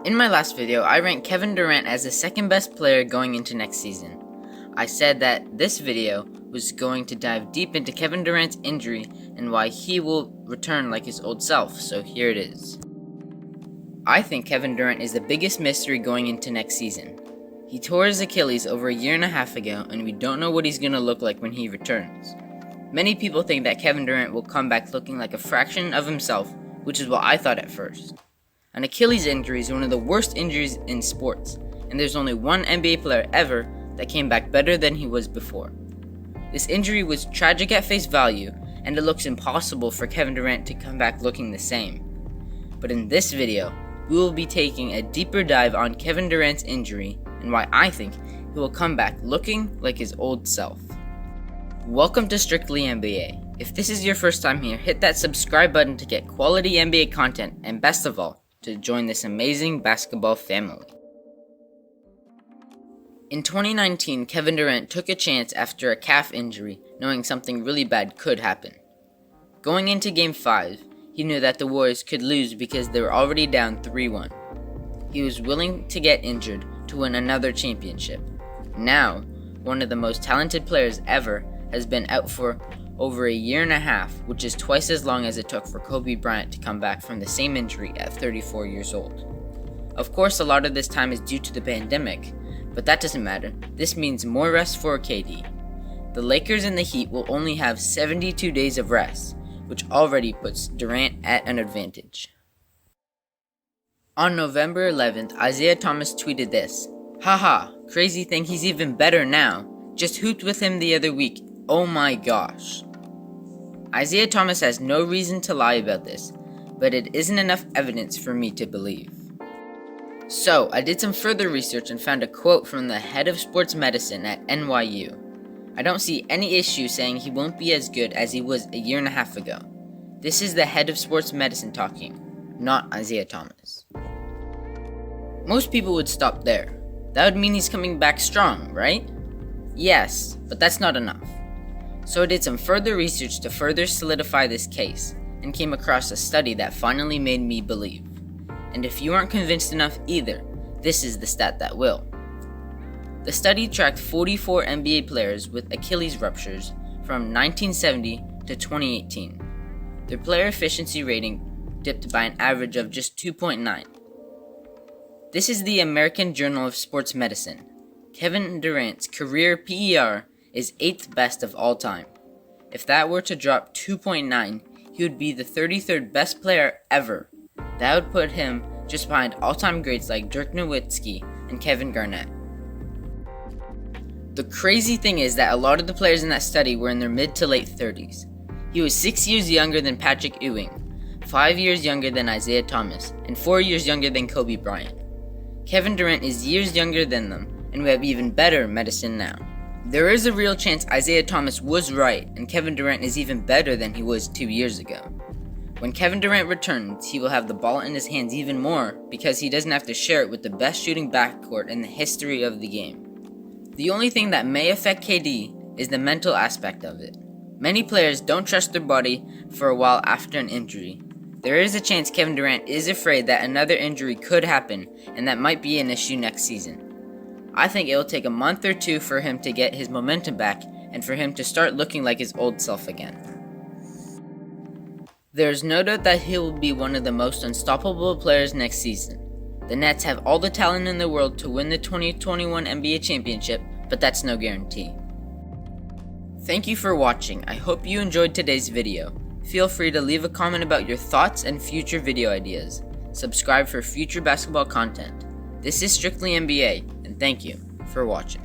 In my last video, I ranked Kevin Durant as the second best player going into next season. I said that this video was going to dive deep into Kevin Durant's injury and why he will return like his old self, so here it is. I think Kevin Durant is the biggest mystery going into next season. He tore his Achilles over a year and a half ago, and we don't know what he's going to look like when he returns. Many people think that Kevin Durant will come back looking like a fraction of himself, which is what I thought at first. An Achilles injury is one of the worst injuries in sports, and there's only one NBA player ever that came back better than he was before. This injury was tragic at face value, and it looks impossible for Kevin Durant to come back looking the same. But in this video, we will be taking a deeper dive on Kevin Durant's injury and why I think he will come back looking like his old self. Welcome to Strictly NBA. If this is your first time here, hit that subscribe button to get quality NBA content, and best of all, to join this amazing basketball family. In 2019, Kevin Durant took a chance after a calf injury, knowing something really bad could happen. Going into Game 5, he knew that the Warriors could lose because they were already down 3-1. He was willing to get injured to win another championship. Now, one of the most talented players ever has been out for over a year and a half, which is twice as long as it took for Kobe Bryant to come back from the same injury at 34 years old. Of course, a lot of this time is due to the pandemic, but that doesn't matter. This means more rest for KD. The Lakers and the Heat will only have 72 days of rest, which already puts Durant at an advantage. On November 11th, Isiah Thomas tweeted this, "Haha, crazy thing, he's even better now. Just hooped with him the other week. Oh my gosh." Isiah Thomas has no reason to lie about this, but it isn't enough evidence for me to believe. So, I did some further research and found a quote from the head of sports medicine at NYU. I don't see any issue saying he won't be as good as he was a year and a half ago. This is the head of sports medicine talking, not Isiah Thomas. Most people would stop there. That would mean he's coming back strong, right? Yes, but that's not enough. So I did some further research to further solidify this case, and came across a study that finally made me believe. And if you aren't convinced enough either, this is the stat that will. The study tracked 44 NBA players with Achilles ruptures from 1970 to 2018. Their player efficiency rating dipped by an average of just 2.9. This is the American Journal of Sports Medicine. Kevin Durant's career PER is 8th best of all time. If that were to drop 2.9, he would be the 33rd best player ever. That would put him just behind all-time greats like Dirk Nowitzki and Kevin Garnett. The crazy thing is that a lot of the players in that study were in their mid to late 30s. He was 6 years younger than Patrick Ewing, 5 years younger than Isiah Thomas, and 4 years younger than Kobe Bryant. Kevin Durant is years younger than them, and we have even better medicine now. There is a real chance Isiah Thomas was right, and Kevin Durant is even better than he was 2 years ago. When Kevin Durant returns, he will have the ball in his hands even more because he doesn't have to share it with the best shooting backcourt in the history of the game. The only thing that may affect KD is the mental aspect of it. Many players don't trust their body for a while after an injury. There is a chance Kevin Durant is afraid that another injury could happen, and that might be an issue next season. I think it will take a month or two for him to get his momentum back and for him to start looking like his old self again. There is no doubt that he will be one of the most unstoppable players next season. The Nets have all the talent in the world to win the 2021 NBA championship, but that's no guarantee. Thank you for watching. I hope you enjoyed today's video. Feel free to leave a comment about your thoughts and future video ideas. Subscribe for future basketball content. This is Strictly NBA, and thank you for watching.